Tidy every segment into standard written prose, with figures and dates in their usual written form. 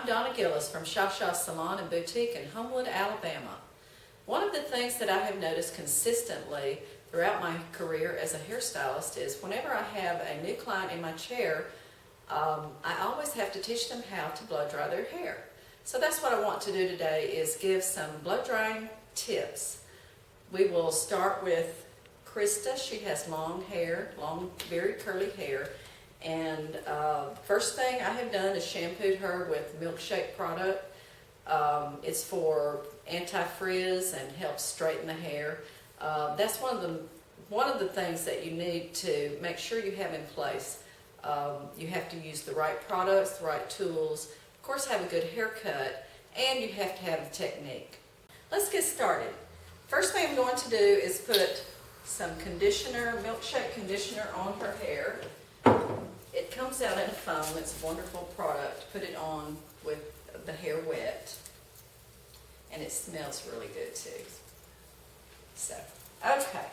Donna Gillis from Shasha Salon and Boutique in Homewood, Alabama. One of the things that I have noticed consistently throughout my career as a hairstylist is whenever I have a new client in my chair, I always have to teach them how to blow dry their hair. So that's what I want to do today, is give some blow drying tips. We will start with Krista. She has long hair, very curly hair. And first thing I have done is shampooed her with Milkshake product. It's for anti-frizz and helps straighten the hair. That's one of the things that you need to make sure you have in place. You have to use the right products, the right tools, of course have a good haircut, and you have to have the technique. Let's get started. First thing I'm going to do is put some conditioner, Milkshake conditioner on her hair. It comes out in a foam. It's a wonderful product. Put it on with the hair wet, and it smells really good too. So, okay.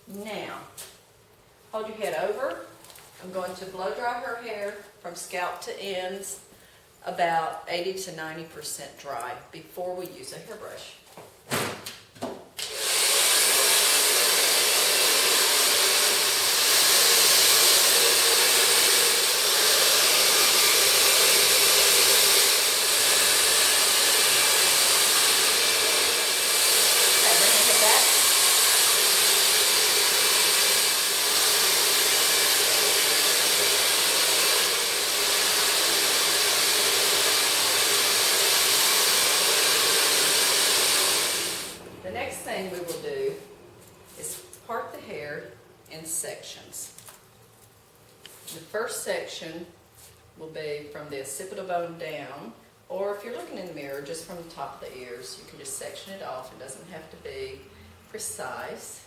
Now, hold your head over. I'm going to blow dry her hair from scalp to ends, about 80 to 90% dry before we use a hairbrush. The next thing we will do is part the hair in sections. The first section will be from the occipital bone down, or if you're looking in the mirror, just from the top of the ears. You can just section it off. It doesn't have to be precise.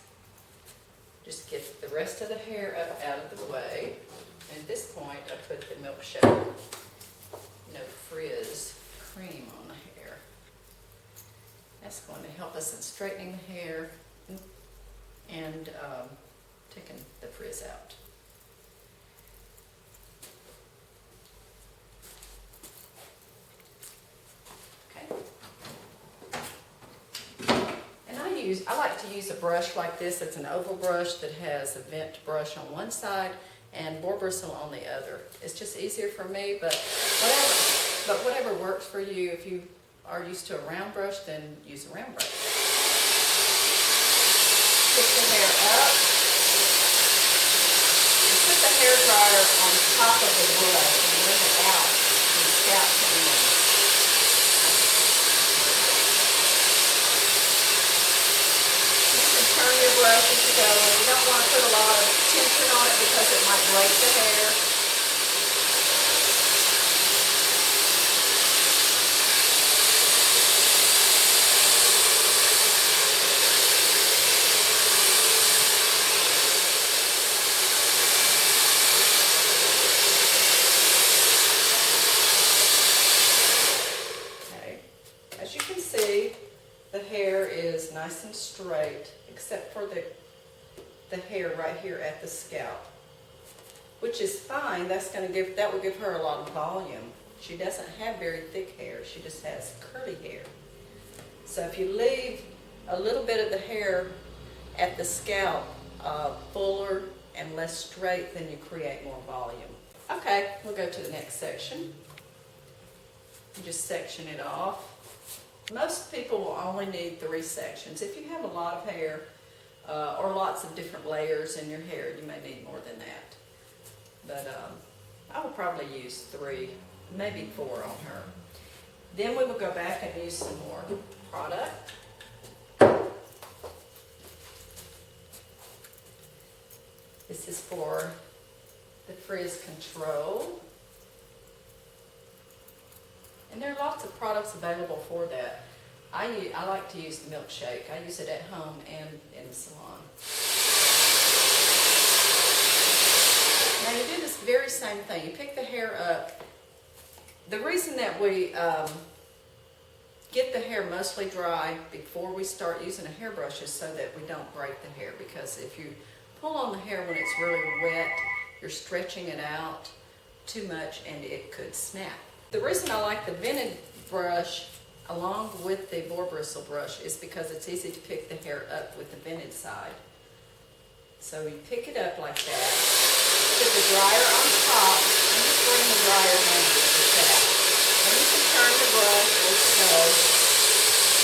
Just get the rest of the hair up out of the way. And at this point, I put the Milkshake No Frizz cream on the hair. That's going to help us in straightening the hair and taking the frizz out. Okay. And I like to use a brush like this. It's an oval brush that has a vent brush on one side and boar bristle on the other. It's just easier for me, but whatever works for you. If you are used to a round brush, then use a round brush. Pick the hair up and put the hair dryer on top of the brush and bring it out from scalp to end. You can turn your brush as you go, and you don't want to put a lot of tension on it because it might break the hair. As you can see, the hair is nice and straight, except for the hair right here at the scalp, which is fine. That will give her a lot of volume. She doesn't have very thick hair. She just has curly hair. So if you leave a little bit of the hair at the scalp fuller and less straight, then you create more volume. Okay, we'll go to the next section. You just section it off. Most people will only need 3 sections. If you have a lot of hair or lots of different layers in your hair, you may need more than that. But I will probably use 3, maybe 4 on her. Then we will go back and use some more product. This is for the frizz control. And there are lots of products available for that. I like to use the Milkshake. I use it at home and in the salon. Now you do this very same thing. You pick the hair up. The reason that we get the hair mostly dry before we start using a hairbrush is so that we don't break the hair, because if you pull on the hair when it's really wet, you're stretching it out too much and it could snap. The reason I like the vented brush along with the boar bristle brush is because it's easy to pick the hair up with the vented side. So you pick it up like that, put the dryer on top, and just bring the dryer down like that. And you can turn the brush as you go,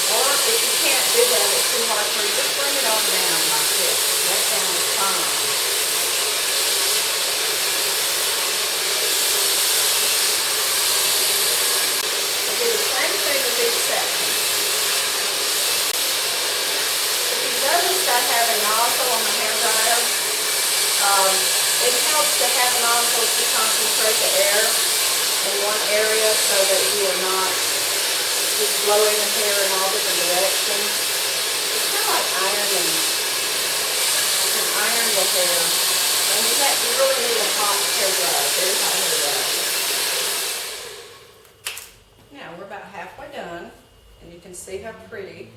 or if you can't do that, it's too hard for you, just bring it on down like this. That down is fine. Do the same thing with each section. If you notice I have a nozzle on the hair dryer, it helps to have a nozzle to concentrate the air in one area so that you are not just blowing the hair in all different directions. It's kind of like ironing. You can iron the hair. And you really need a hot hair dryer, very hot hair dryer. Now we're about halfway done, and you can see how pretty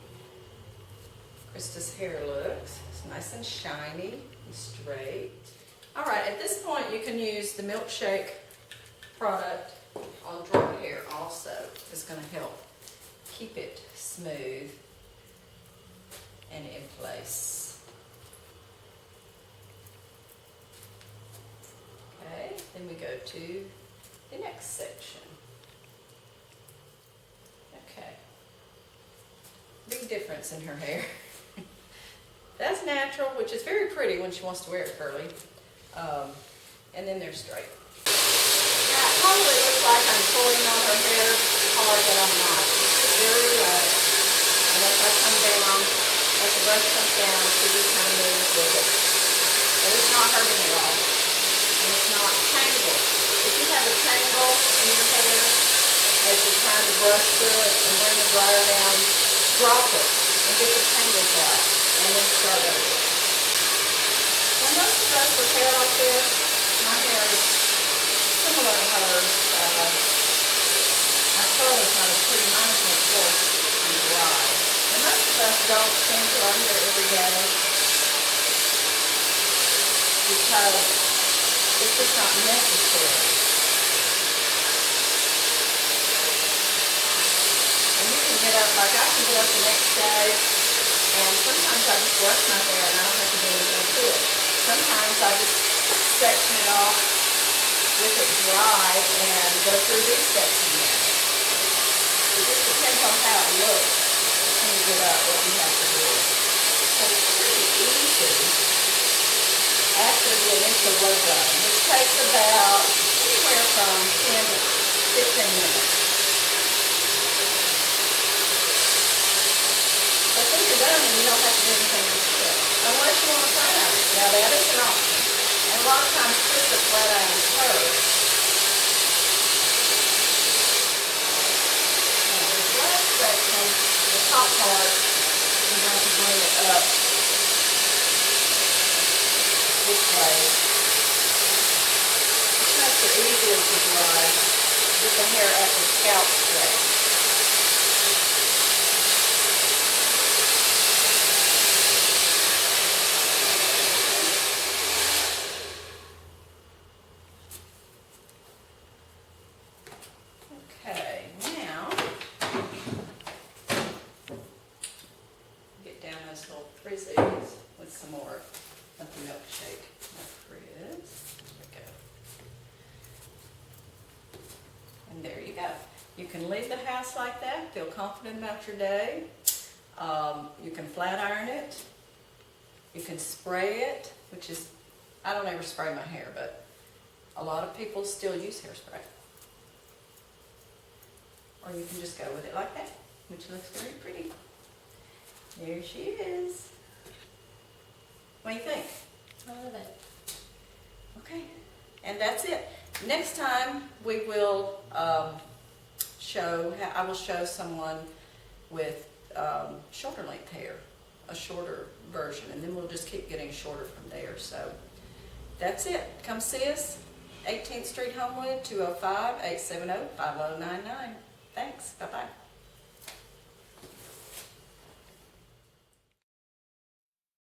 Krista's hair looks. It's nice and shiny and straight. All right, at this point you can use the milkshake product on dry hair also. It's going to help keep it smooth and in place. Okay, then we go to the next section. Okay, big difference in her hair. That's natural, which is very pretty when she wants to wear it curly. And then they're straight. Now, it probably looks like I'm pulling on her hair hard, but I'm not. It's just very relaxed. And as I come down, as the brush comes down, she just kind of moves with it. But it's not hurting at all. And it's not tangled. If you have a tangle in your hair, as you're trying to brush through it and bring the dryer down, drop it and get the tangles out, and then start over. When most of us with hair like this, my hair is similar to hers. My curl is not as pretty. Mine is more coarse and dry. And most of us don't shampoo our hair every day because it's just not necessary. And you can get up, like I can get up the next day, and sometimes I just brush my hair and I don't have to do anything to it. Sometimes I just section it off with it dry and go through these sections now. It just depends on how it looks when you get up, what you have to do. So it's pretty easy after the initial blow drying, which takes about anywhere from 10 to 15 minutes. But then you're done and you don't have to do anything else to it, unless you want to flat iron it. Now that is an option. And a lot of times Krista flat irons hers. Now this last section, the top part, you're going to bring it up this way. This makes it easier to dry with the hair at the scalp straight. Okay, now get down those little frizzies with some more of the milkshake. There we go. And there you go. You can leave the house like that, feel confident about your day. You can flat iron it. You can spray it, which is, I don't ever spray my hair, but a lot of people still use hairspray. Or you can just go with it like that, which looks very pretty. There she is. What do you think? I love it. Okay, and that's it. Next time we will I will show someone with shorter length hair, a shorter version, and then we'll just keep getting shorter from there. So that's it. Come see us, 18th Street, Homewood, 205-870-5099. Thanks. Bye-bye.